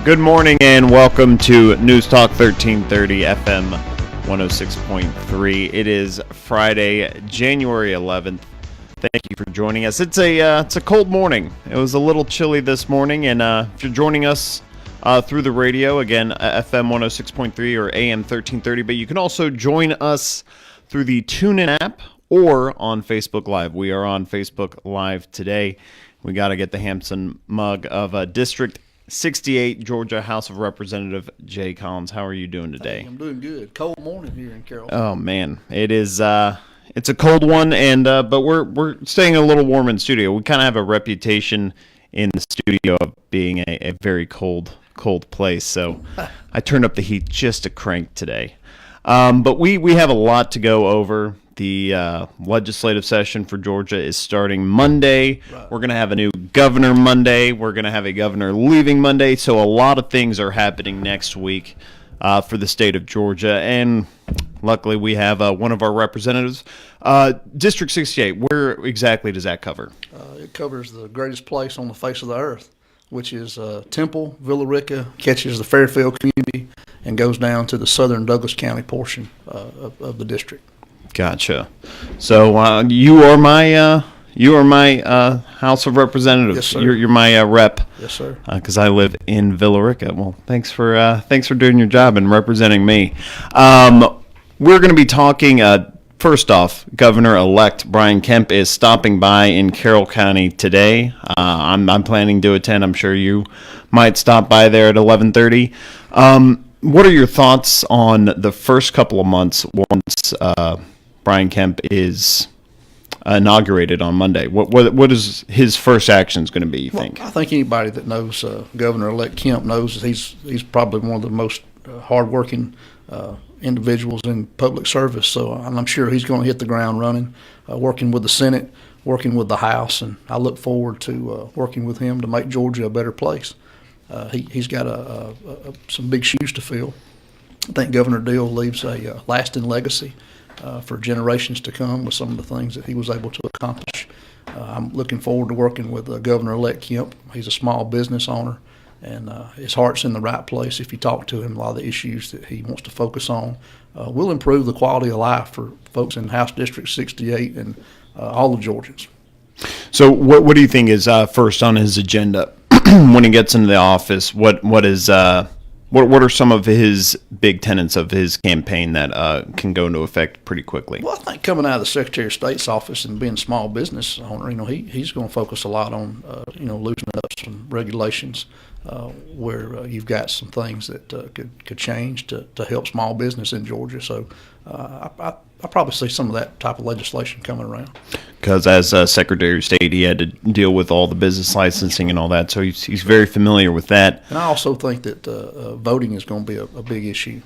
Good morning and welcome to News Talk 1330 FM 106.3. It is Friday, January 11th. Thank you for joining us. It's a cold morning. It was a little chilly this morning, and if you're joining us through the radio, again, FM 106.3 or AM 1330, but you can also join us through the TuneIn app or on Facebook Live. We are on Facebook Live today. We got to get the Hampson mug of District 68, Georgia House of Representative Jay Collins. How are you doing today? Hey, I'm doing good. Cold morning here in Carroll. Oh man, it is. It's a cold one, and but we're staying a little warm in the studio. We kind of have a reputation in the studio of being a very cold place. So I turned up the heat just a crank today. But we have a lot to go over. The legislative session for Georgia is starting Monday. Right. We're going to have a new governor Monday. We're going to have a governor leaving Monday. So a lot of things are happening next week for the state of Georgia. And luckily we have one of our representatives. District 68, where exactly does that cover? It covers the greatest place on the face of the earth, which is Temple, Villa Rica, catches the Fairfield community, and goes down to the southern Douglas County portion of the district. Gotcha. So you are my House of Representatives. Yes, sir. You're my rep. Yes, sir. Because I live in Villa Rica. Well, thanks for doing your job and representing me. We're going to be talking. First off, Governor-elect Brian Kemp is stopping by in Carroll County today. I'm planning to attend. I'm sure you might stop by there at 11:30. What are your thoughts on the first couple of months once Brian Kemp is inaugurated on Monday? What is his first actions going to be, you think? Well, I think anybody that knows Governor-elect Kemp knows that he's probably one of the most hardworking individuals in public service. So I'm sure he's going to hit the ground running, working with the Senate, working with the House, and I look forward to working with him to make Georgia a better place. He's got some big shoes to fill. I think Governor Deal leaves a lasting legacy for generations to come with some of the things that he was able to accomplish. I'm looking forward to working with Governor-elect Kemp. He's a small business owner, and his heart's in the right place. If you talk to him, a lot of the issues that he wants to focus on will improve the quality of life for folks in House District 68 and all the Georgians. So what do you think is first on his agenda when he gets into the office? What are some of his big tenets of his campaign that can go into effect pretty quickly? Well, I think coming out of the Secretary of State's office and being a small business owner, he's going to focus a lot on loosening up some regulations where you've got some things that could change to help small business in Georgia. So I probably see some of that type of legislation coming around. Because as Secretary of State, he had to deal with all the business licensing and all that, so he's very familiar with that. And I also think that voting is going to be a big issue.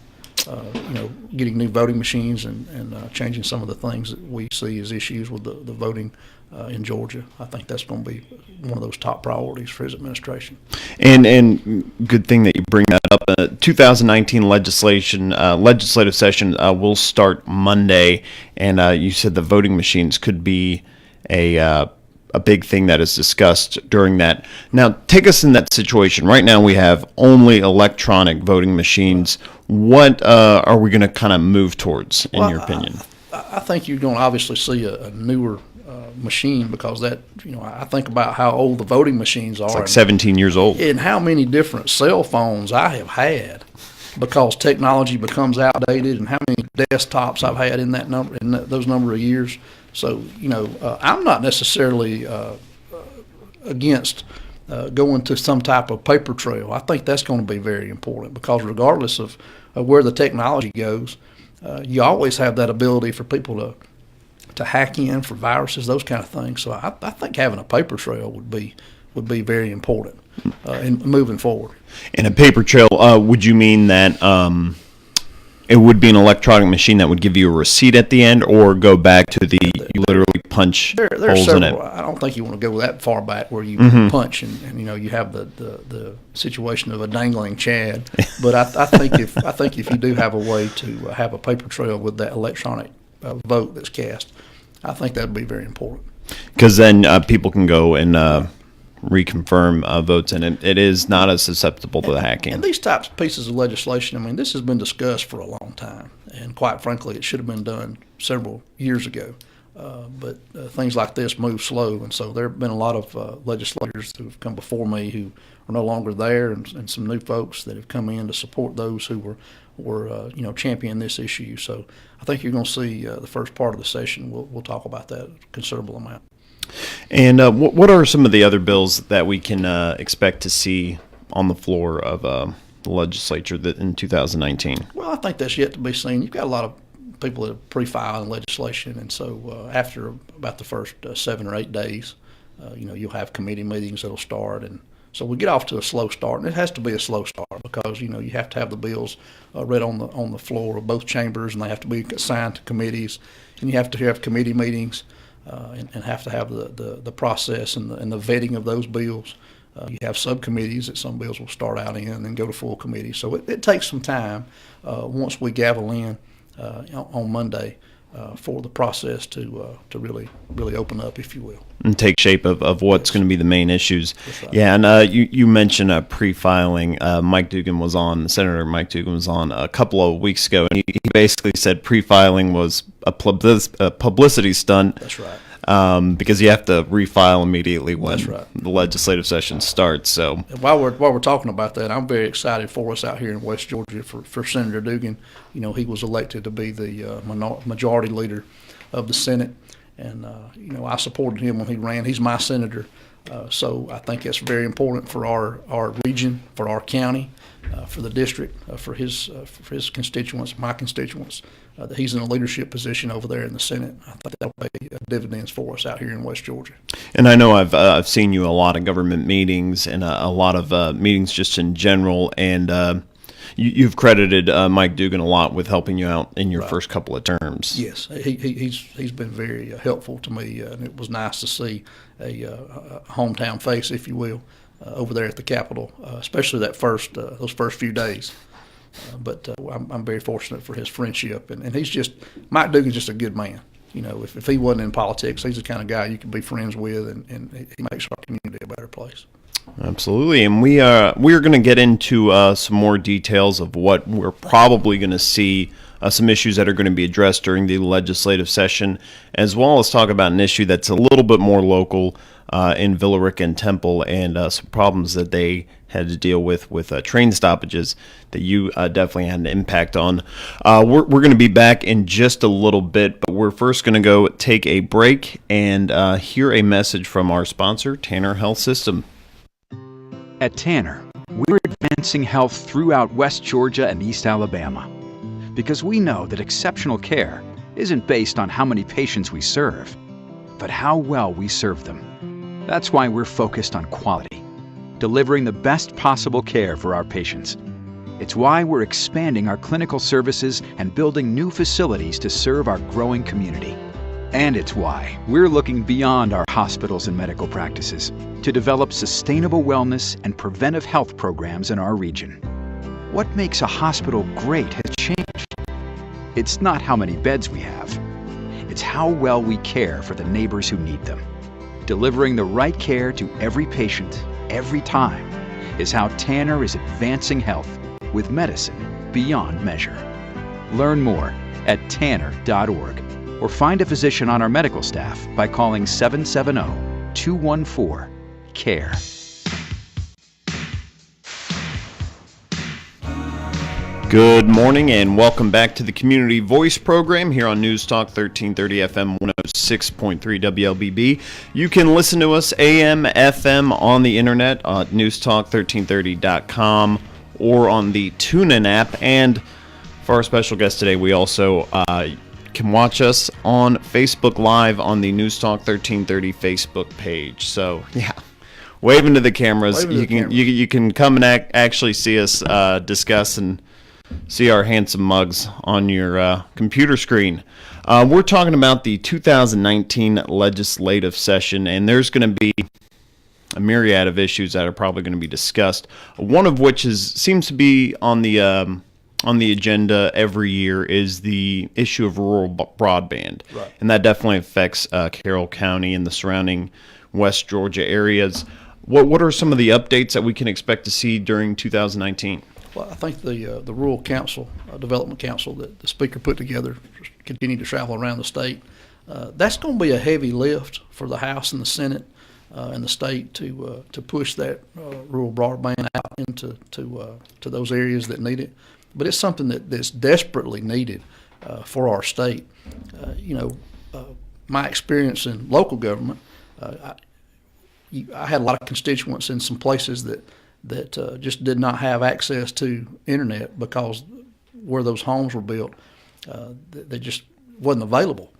Getting new voting machines and changing some of the things that we see as issues with the voting in Georgia. I think that's going to be one of those top priorities for his administration. And good thing that you bring that up. 2019 legislative session will start Monday, and you said the voting machines could be a big thing that is discussed during that. Now, take us in that situation. Right now, we have only electronic voting machines. What are we going to kind of move towards, in your opinion? I think you're going to obviously see a newer machine because that, I think about how old the voting machines are. It's like 17 years old. And how many different cell phones I have had because technology becomes outdated, and how many desktops I've had in those number of years. So, I'm not necessarily against going to some type of paper trail. I think that's going to be very important because regardless of where the technology goes, you always have that ability for people to hack in for viruses, those kind of things. So I think having a paper trail would be very important in moving forward. In a paper trail, would you mean that it would be an electronic machine that would give you a receipt at the end, or go back to you literally punch holes in it? I don't think you want to go that far back where you punch and you have the situation of a dangling Chad. But I think if you do have a way to have a paper trail with that electronic vote that's cast, I think that would be very important. Because then people can go and reconfirm votes, and it is not as susceptible to the hacking. And these types of pieces of legislation, I mean, this has been discussed for a long time, and quite frankly, it should have been done several years ago. But things like this move slow, and so there have been a lot of legislators who have come before me who are no longer there, and some new folks that have come in to support those who were championing this issue. So I think you're going to see the first part of the session. We'll talk about that a considerable amount. And what are some of the other bills that we can expect to see on the floor of the legislature in 2019? Well, I think that's yet to be seen. You've got a lot of people that are pre-filing legislation, and so after about the first 7 or 8 days, you'll have committee meetings that'll start, and so we get off to a slow start, and it has to be a slow start because you have to have the bills read on the floor of both chambers, and they have to be assigned to committees, and you have to have committee meetings, and have to have the process and the vetting of those bills. You have subcommittees that some bills will start out in and then go to full committee, so it takes some time once we gavel in on Monday for the process to really open up, if you will. And take shape of what's going to be the main issues. Right. Yeah, and you mentioned pre-filing. Senator Mike Dugan was on a couple of weeks ago, and he basically said pre-filing was a publicity stunt. That's right. Because you have to refile immediately when That's right. the legislative session starts. So And while we're talking about that, I'm very excited for us out here in West Georgia for Senator Dugan. He was elected to be the majority leader of the Senate, and I supported him when he ran. He's my senator, so I think that's very important for our region, for our county, for the district, for his constituents, my constituents. That he's in a leadership position over there in the Senate. I think that'll pay dividends for us out here in West Georgia. And I know I've seen you a lot of government meetings and a lot of meetings just in general, and you've credited Mike Dugan a lot with helping you out in your Right. first couple of terms. Yes, he's been very helpful to me, and it was nice to see a hometown face, if you will, over there at the Capitol, especially those first few days. But I'm very fortunate for his friendship, and Mike Dugan's just a good man. If he wasn't in politics, he's the kind of guy you can be friends with, and he makes our community a better place. Absolutely, and we are going to get into some more details of what we're probably going to see, some issues that are going to be addressed during the legislative session, as well as talk about an issue that's a little bit more local in Villa Rica and Temple, and some problems that they had to deal with train stoppages that you definitely had an impact on. We're going to be back in just a little bit, but we're first going to go take a break and hear a message from our sponsor, Tanner Health System. At Tanner, we're advancing health throughout West Georgia and East Alabama because we know that exceptional care isn't based on how many patients we serve, but how well we serve them. That's why we're focused on quality, delivering the best possible care for our patients. It's why we're expanding our clinical services and building new facilities to serve our growing community. And it's why we're looking beyond our hospitals and medical practices to develop sustainable wellness and preventive health programs in our region. What makes a hospital great has changed. It's not how many beds we have. It's how well we care for the neighbors who need them. Delivering the right care to every patient, every time, is how Tanner is advancing health with medicine beyond measure. Learn more at tanner.org or find a physician on our medical staff by calling 770-214-CARE. Good morning and welcome back to the Community Voice program here on News Talk 1330 FM 106.3 WLBB. You can listen to us AM, FM on the internet at newstalk1330.com or on the TuneIn app. And for our special guest today, we also can watch us on Facebook Live on the News Talk 1330 Facebook page. So, yeah. Waving to the cameras. You can come and actually see us discuss and see our handsome mugs on your computer screen. We're talking about the 2019 legislative session, and there's going to be a myriad of issues that are probably going to be discussed. One of which seems to be on the agenda every year is the issue of rural broadband, Right. And that definitely affects Carroll County and the surrounding West Georgia areas. What are some of the updates that we can expect to see during 2019? Well, I think the Rural Council, Development Council that the Speaker put together, continue to travel around the state. That's going to be a heavy lift for the House and the Senate and the state to push that rural broadband out into to those areas that need it. But it's something that's desperately needed for our state. My experience in local government, I had a lot of constituents in some places that just did not have access to internet because where those homes were built, they just wasn't available.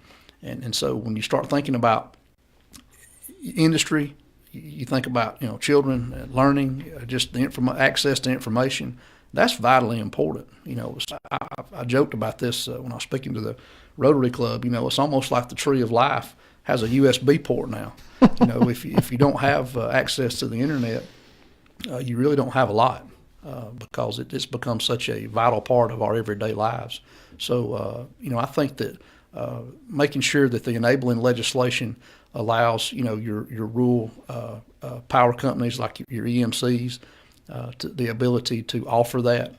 And so when you start thinking about industry, you think about children learning, just the access to information. That's vitally important. I joked about this when I was speaking to the Rotary Club. It's almost like the Tree of Life has a USB port now. If you don't have access to the internet, you really don't have a lot because it's become such a vital part of our everyday lives. So I think that making sure that the enabling legislation allows your rural power companies like your EMCs the ability to offer that.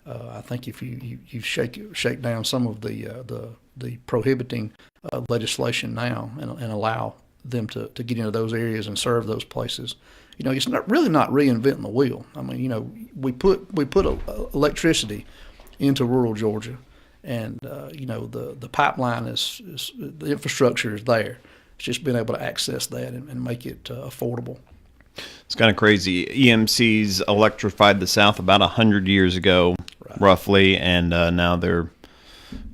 I think if you shake down some of the prohibiting legislation now and allow them to get into those areas and serve those places, it's really not reinventing the wheel. I mean, we put electricity into rural Georgia, and the pipeline is the infrastructure is there. It's just being able to access that and make it affordable. It's kind of crazy. EMCs electrified the South about 100 years ago, right, roughly, and now they're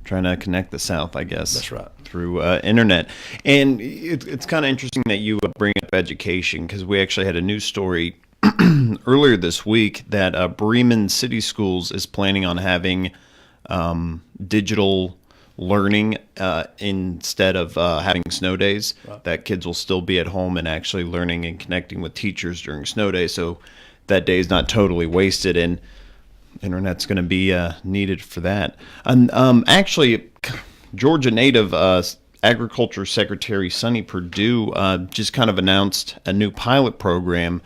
trying to connect the South, I guess. That's right. Through internet. And it's kind of interesting that you bring up education, because we actually had a news story earlier this week that Bremen City Schools is planning on having digital learning instead of having snow days. Right. That kids will still be at home and actually learning and connecting with teachers during snow days, so that day is not totally wasted, and internet's going to be needed for that. And actually, Georgia native Agriculture Secretary Sonny Perdue just kind of announced a new pilot program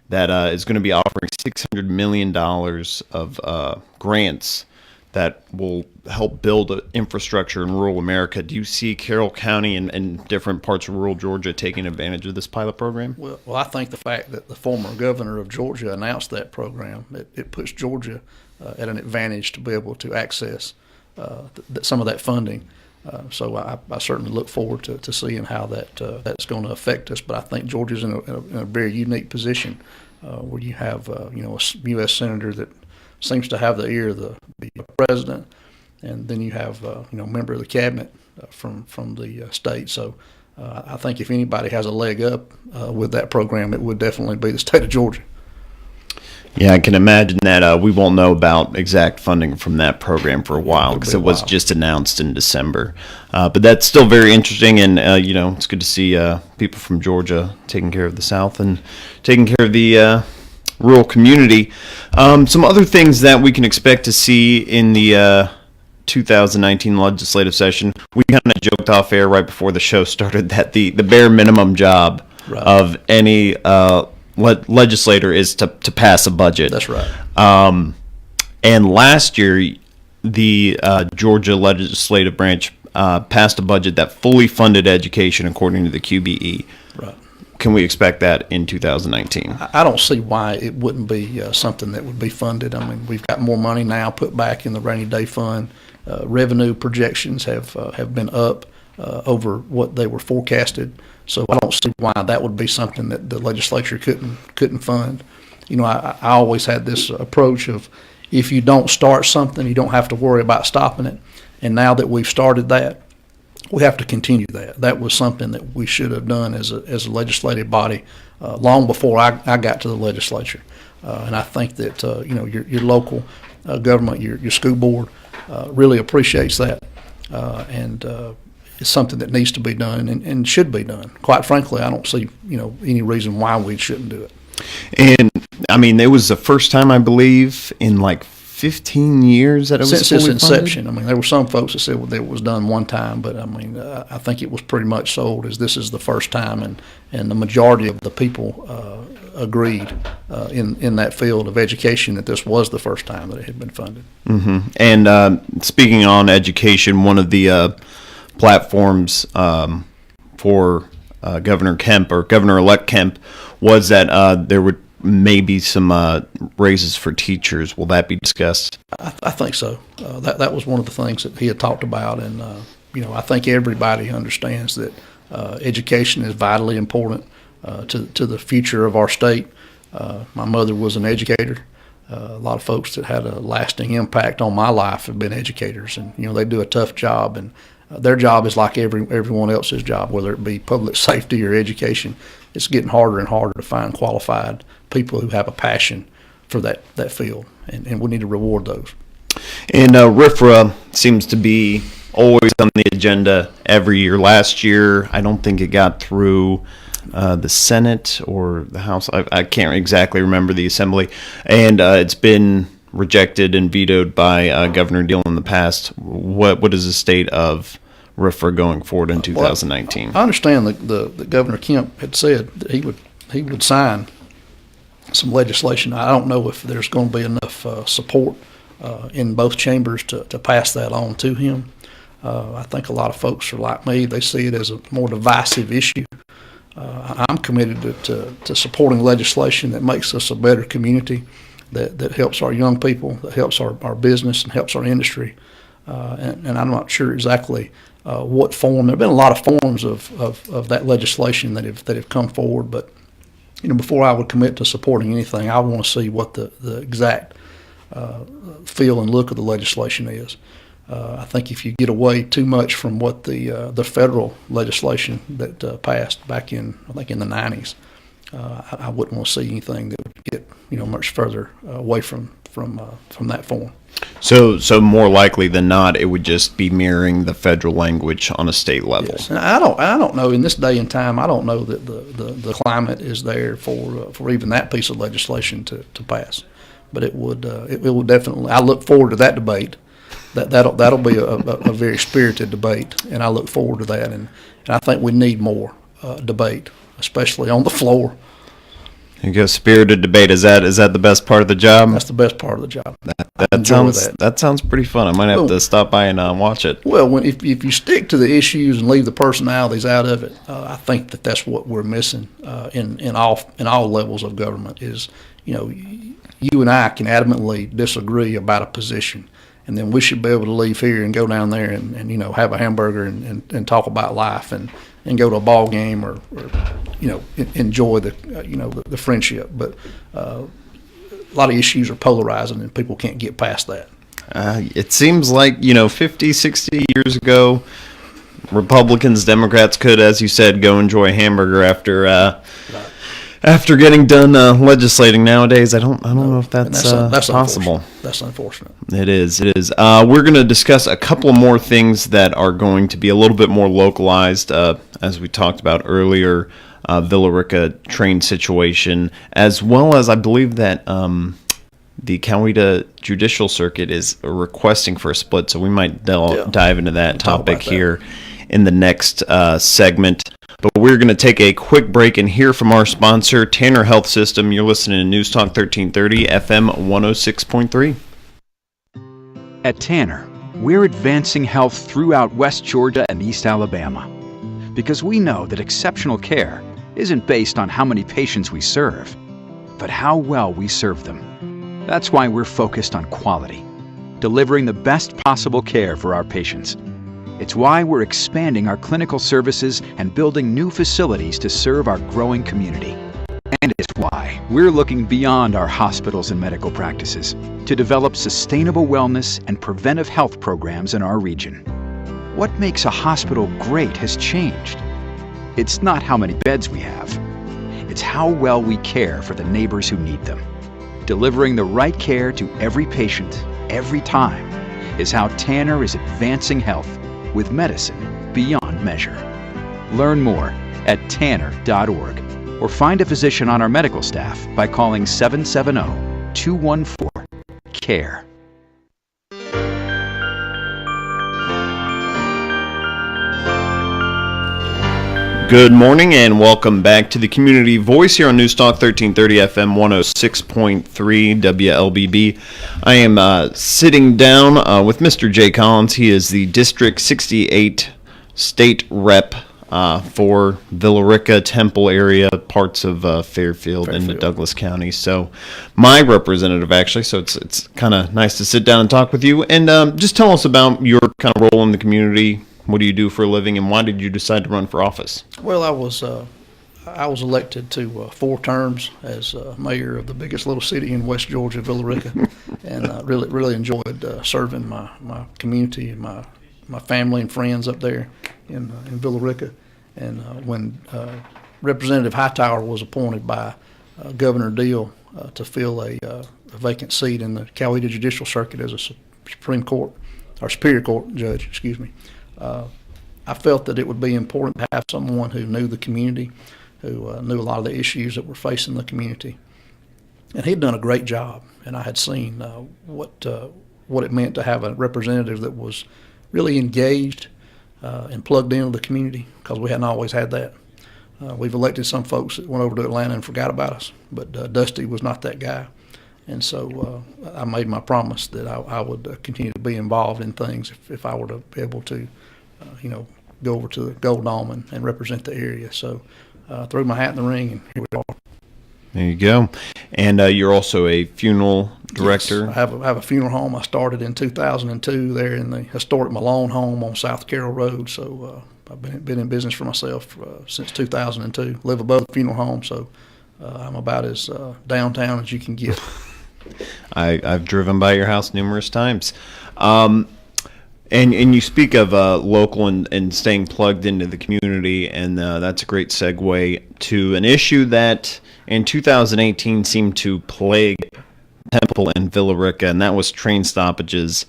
that is going to be offering $600 million of grants that will help build infrastructure in rural America. Do you see Carroll County and different parts of rural Georgia taking advantage of this pilot program? Well, I think the fact that the former governor of Georgia announced that program, it puts Georgia at an advantage to be able to access some of that funding. So I certainly look forward to seeing how that's going to affect us. But I think Georgia's in a very unique position where you have a U.S. senator that seems to have the ear of the president, and then you have a member of the cabinet from the state. So I think if anybody has a leg up with that program, it would definitely be the state of Georgia. Yeah, I can imagine that we won't know about exact funding from that program for a while because it was just announced in December. But that's still very interesting, and it's good to see people from Georgia taking care of the South and taking care of the rural community. Some other things that we can expect to see in the 2019 legislative session. We kind of joked off air right before the show started that the bare minimum job of any legislator is to pass a budget. That's right. And last year, the Georgia legislative branch passed a budget that fully funded education according to the QBE. Right. Can we expect that in 2019? I don't see why it wouldn't be something that would be funded. I mean, we've got more money now put back in the rainy day fund. Revenue projections have been up over what they were forecasted. So I don't see why that would be something that the legislature couldn't fund. I always had this approach of if you don't start something, you don't have to worry about stopping it. And now that we've started that, we have to continue that. That was something that we should have done as a legislative body long before I got to the legislature. And I think that your local government, your school board, really appreciates that, and it's something that needs to be done and should be done. Quite frankly, I don't see any reason why we shouldn't do it. And I mean, it was the first time, I believe, in like 15 years that it was since its inception. Funded? I mean, there were some folks that said that it was done one time, but I mean, I think it was pretty much sold as this is the first time, and the majority of the people agreed in that field of education that this was the first time that it had been funded. Mm-hmm. And speaking on education, one of the platforms for Governor Kemp or Governor-elect Kemp was that there would maybe some raises for teachers. Will that be discussed? I think so. That was one of the things that he had talked about, and I think everybody understands that education is vitally important to the future of our state. My mother was an educator. A lot of folks that had a lasting impact on my life have been educators, and they do a tough job, and their job is like everyone else's job, whether it be public safety or education. It's getting harder and harder to find qualified people who have a passion for that field, and we need to reward those. And RFRA seems to be always on the agenda every year. Last year, I don't think it got through the Senate or the House. I can't exactly remember the Assembly. And it's been rejected and vetoed by Governor Deal in the past. What is the state of RFRA going forward in 2019? I understand that Governor Kemp had said that he would sign some legislation. I don't know if there's going to be enough support in both chambers to pass that on to him. I think a lot of folks are like me. They see it as a more divisive issue. I'm committed to supporting legislation that makes us a better community, that helps our young people, that helps our business and helps our industry. And I'm not sure exactly what form. There have been a lot of forms of that legislation that have come forward, but before I would commit to supporting anything, I want to see what the exact feel and look of the legislation is. I think if you get away too much from what the federal legislation that passed back in, I think in the 90s, I wouldn't want to see anything that would get much further away from that form. So more likely than not, it would just be mirroring the federal language on a state level. Yes, and I don't know in this day and time. I don't know that the climate is there for even that piece of legislation to pass. But it will definitely. I look forward to that debate. That'll be a very spirited debate, and I look forward to that. And I think we need more debate, especially on the floor. There you go, spirited debate. Is that the best part of the job? That's the best part of the job. That sounds pretty fun. I might have to stop by and watch it. Well, if you stick to the issues and leave the personalities out of it, I think that's what we're missing in all levels of government. Is you and I can adamantly disagree about a position, and then we should be able to leave here and go down there and have a hamburger and talk about life and go to a ball game or enjoy the friendship. But a lot of issues are polarizing, and people can't get past that. It seems like 50, 60 years ago, Republicans, Democrats could, as you said, go enjoy a hamburger after getting done legislating. Nowadays, I don't know if that's possible. That's unfortunate. It is. We're going to discuss a couple more things that are going to be a little bit more localized, as we talked about earlier, Villa Rica train situation, as well as I believe that the Coweta Judicial Circuit is requesting for a split, so we might dive into that topic here in the next segment. But we're going to take a quick break and hear from our sponsor, Tanner Health System. You're listening to News Talk 1330, FM 106.3. At Tanner, we're advancing health throughout West Georgia and East Alabama. Because we know that exceptional care isn't based on how many patients we serve, but how well we serve them. That's why we're focused on quality, delivering the best possible care for our patients. It's why we're expanding our clinical services and building new facilities to serve our growing community. And it's why we're looking beyond our hospitals and medical practices to develop sustainable wellness and preventive health programs in our region. What makes a hospital great has changed. It's not how many beds we have. It's how well we care for the neighbors who need them. Delivering the right care to every patient, every time, is how Tanner is advancing health with medicine beyond measure. Learn more at tanner.org or find a physician on our medical staff by calling 770-214-CARE. Good morning and welcome back to the Community Voice here on Newstalk 1330 FM 106.3 WLBB. I am sitting down with Mr. Jay Collins. He is the District 68 State Rep for Villa Rica, Temple area, parts of Fairfield and Douglas County. So my representative, actually. So it's kind of nice to sit down and talk with you. And just tell us about your kind of role in the community. What do you do for a living, and why did you decide to run for office? Well, I was elected to 4 terms as mayor of the biggest little city in West Georgia, Villa Rica, and really enjoyed serving my community and my family and friends up there in Villa Rica. And when Representative Hightower was appointed by Governor Deal to fill a vacant seat in the Coweta Judicial Circuit as a Superior Court judge, excuse me. I felt that it would be important to have someone who knew the community, who knew a lot of the issues that were facing the community. And he'd done a great job, and I had seen what it meant to have a representative that was really engaged and plugged into the community, because we hadn't always had that. We've elected some folks that went over to Atlanta and forgot about us, but Dusty was not that guy. And so I made my promise that I would continue to be involved in things if I were to be able to, go over to the Gold Dome and represent the area. So threw my hat in the ring, and here we are. There you go. And you're also a funeral director. Yes, I have a funeral home. I started in 2002 there in the historic Malone home on South Carroll Road. So I've been in business for myself since 2002. Live above the funeral home, so I'm about as downtown as you can get. I've driven by your house numerous times. And you speak of local and staying plugged into the community, and that's a great segue to an issue that in 2018 seemed to plague Temple and Villa Rica, and that was train stoppages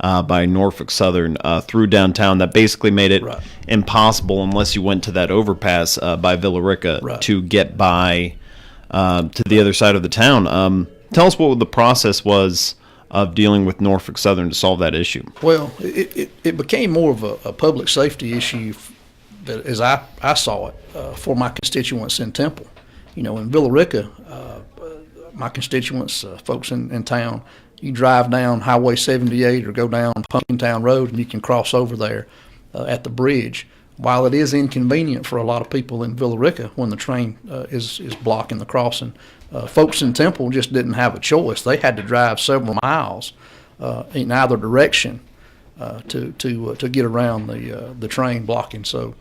by Norfolk Southern through downtown that basically made it impossible, unless you went to that overpass by Villa Rica, to get by to the other side of the town. Tell us what the process was of dealing with Norfolk Southern to solve that issue. Well, it became more of a public safety issue, as I saw it, for my constituents in Temple. In Villa Rica, my constituents, folks in town, you drive down Highway 78 or go down Pumpkintown Road, and you can cross over there at the bridge. While it is inconvenient for a lot of people in Villa Rica when the train is blocking the crossing, folks in Temple just didn't have a choice. They had to drive several miles in either direction to get around the train blocking. So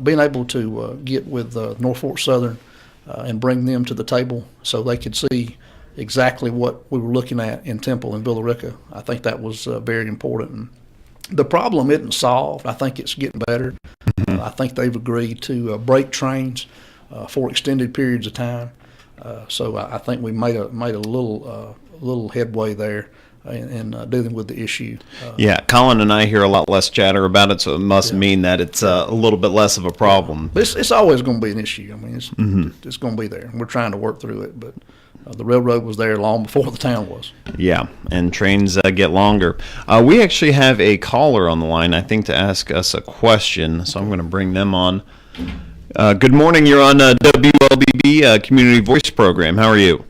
being able to get with Norfolk Southern and bring them to the table so they could see exactly what we were looking at in Temple and Villa Rica, I think that was very important. And the problem isn't solved. I think it's getting better. I think they've agreed to break trains for extended periods of time. So I think we made a little headway there in dealing with the issue. Yeah, Colin and I hear a lot less chatter about it, so it must mean that it's a little bit less of a problem. But it's always going to be an issue. I mean, it's going to be there, and we're trying to work through it. But the railroad was there long before the town was. Yeah, and trains get longer. We actually have a caller on the line, I think, to ask us a question, so I'm going to bring them on. Good morning. You're on WLBB Community Voice Program. How are you?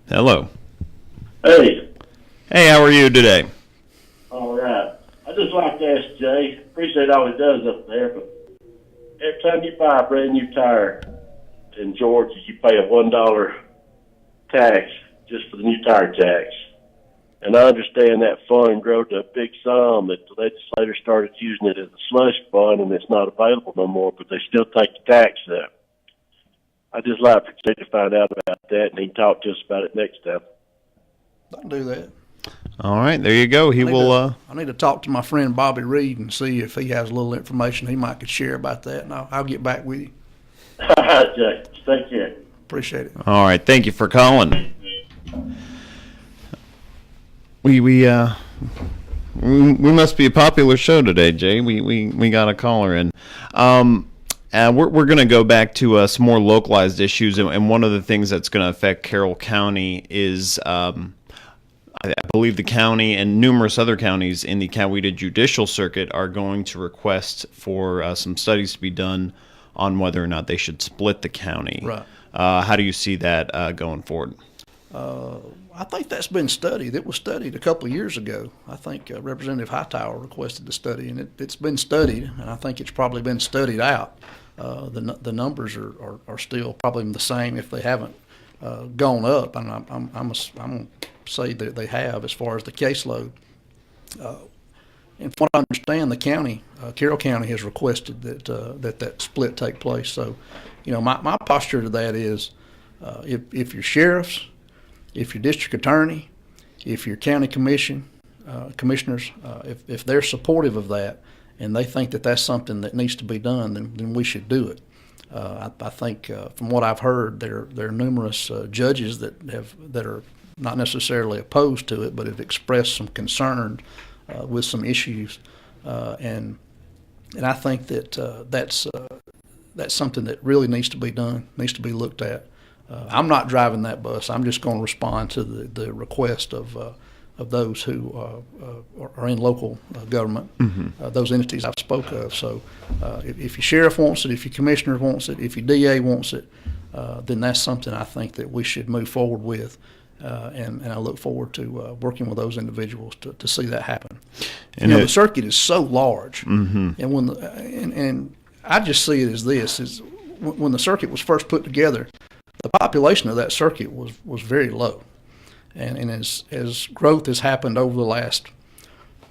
Hello. Hey. Hey, how are you today? All right. I just like to ask Jay, appreciate all he does up there, but every time you buy a brand new tire in Georgia, you pay a $1 tax just for the new tire tax. And I understand that fund grew to a big sum, that the legislators started using it as a slush fund, and it's not available no more, but they still take the tax up. I'd just like for Jay to find out about that, and he can talk to us about it next time. I can do that. All right, there you go. He will. I need to talk to my friend Bobby Reed and see if he has a little information he might could share about that, and I'll get back with you. All right, Jay. Take care. Appreciate it. All right, thank you for calling. We must be a popular show today, Jay. We got a caller in. We're going to go back to some more localized issues, and one of the things that's going to affect Carroll County is I believe the county and numerous other counties in the Coweta Judicial Circuit are going to request for some studies to be done on whether or not they should split the county. Right. How do you see that going forward? I think that's been studied. It was studied a couple of years ago. I think Representative Hightower requested the study, and it's been studied, and I think it's probably been studied out. The numbers are still probably the same if they haven't gone up, and I'm going to say that they have as far as the caseload. And from what I understand, the county, Carroll County, has requested that split take place. So, my posture to that is, if your sheriffs, if your district attorney, if your county commissioners, if they're supportive of that and they think that that's something that needs to be done, then we should do it. I think from what I've heard, there are numerous judges that are not necessarily opposed to it, but have expressed some concern with some issues, and I think that that's something that really needs to be done, needs to be looked at. I'm not driving that bus. I'm just going to respond to the request of those who are in local government, those entities I've spoke of. So if your sheriff wants it, if your commissioner wants it, if your DA wants it, then that's something I think that we should move forward with. And I look forward to working with those individuals to see that happen. And the circuit is so large, and and I just see it as this: is when the circuit was first put together, the population of that circuit was very low, and as growth has happened over the last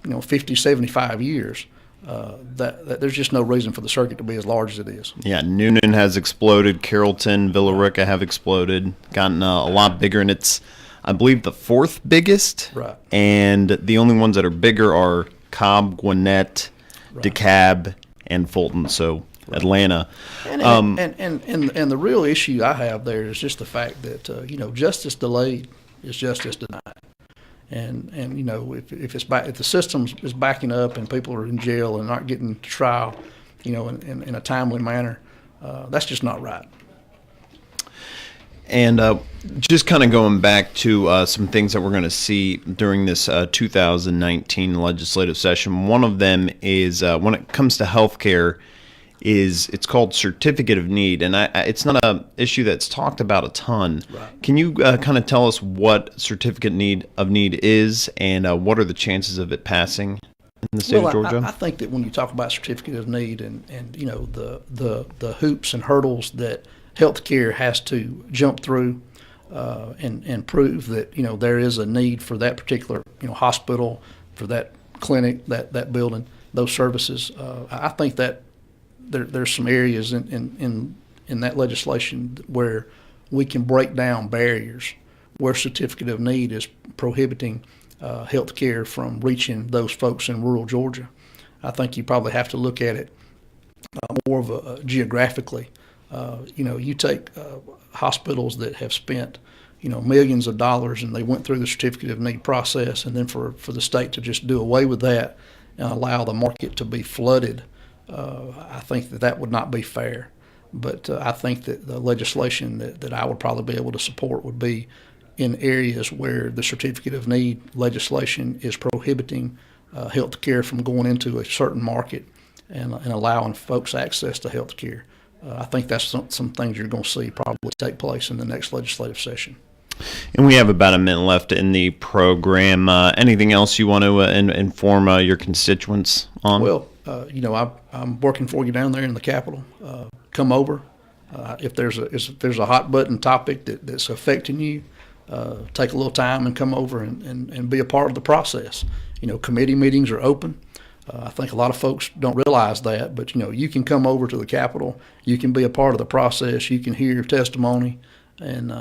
50, 75 years, that there's just no reason for the circuit to be as large as it is. Yeah, Noonan has exploded, Carrollton, Villa Rica have exploded, gotten a lot bigger, and it's, I believe, the fourth biggest. Right. And the only ones that are bigger are Cobb, Gwinnett, DeKalb, and Fulton. So Atlanta. And the real issue I have there is just the fact that justice delayed is justice denied. And if the system is backing up and people are in jail and not getting to trial, in a timely manner, that's just not right. And just kind of going back to some things that we're going to see during this 2019 legislative session. One of them is when it comes to healthcare, it's called certificate of need, and it's not a issue that's talked about a ton. Right. Can you kind of tell us what certificate of need is, and what are the chances of it passing in the state of Georgia? I think that when you talk about certificate of need and the hoops and hurdles that healthcare has to jump through and prove that there is a need for that particular hospital, for that clinic, that building, those services. I think that there's some areas in that legislation where we can break down barriers where certificate of need is prohibiting health care from reaching those folks in rural Georgia. I think you probably have to look at it more of a geographically. You take hospitals that have spent millions of dollars and they went through the certificate of need process, and then for the state to just do away with that and allow the market to be flooded, I think that would not be fair. But I think that the legislation that I would probably be able to support would be in areas where the certificate of need legislation is prohibiting health care from going into a certain market and allowing folks access to health care. I think that's some things you're going to see probably take place in the next legislative session. And we have about a minute left in the program. Anything else you want to inform your constituents on? Well, I'm working for you down there in the Capitol. Come over. If there's a hot button topic that's affecting you, take a little time and come over and be a part of the process. Committee meetings are open. I think a lot of folks don't realize that, but you can come over to the Capitol. You can be a part of the process. You can hear your testimony, and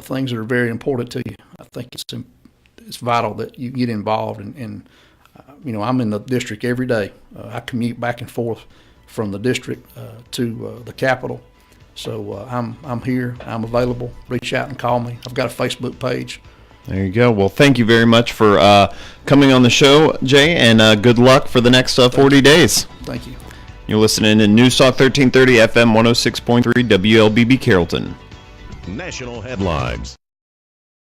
things that are very important to you. I think it's vital that you get involved. And I'm in the district every day. I commute back and forth from the district to the Capitol. So I'm here. I'm available. Reach out and call me. I've got a Facebook page. There you go. Well, thank you very much for coming on the show, Jay, and good luck for the next 40 days. Thank you. You're listening to News Talk 1330 FM 106.3 WLBB Carrollton. National headlines.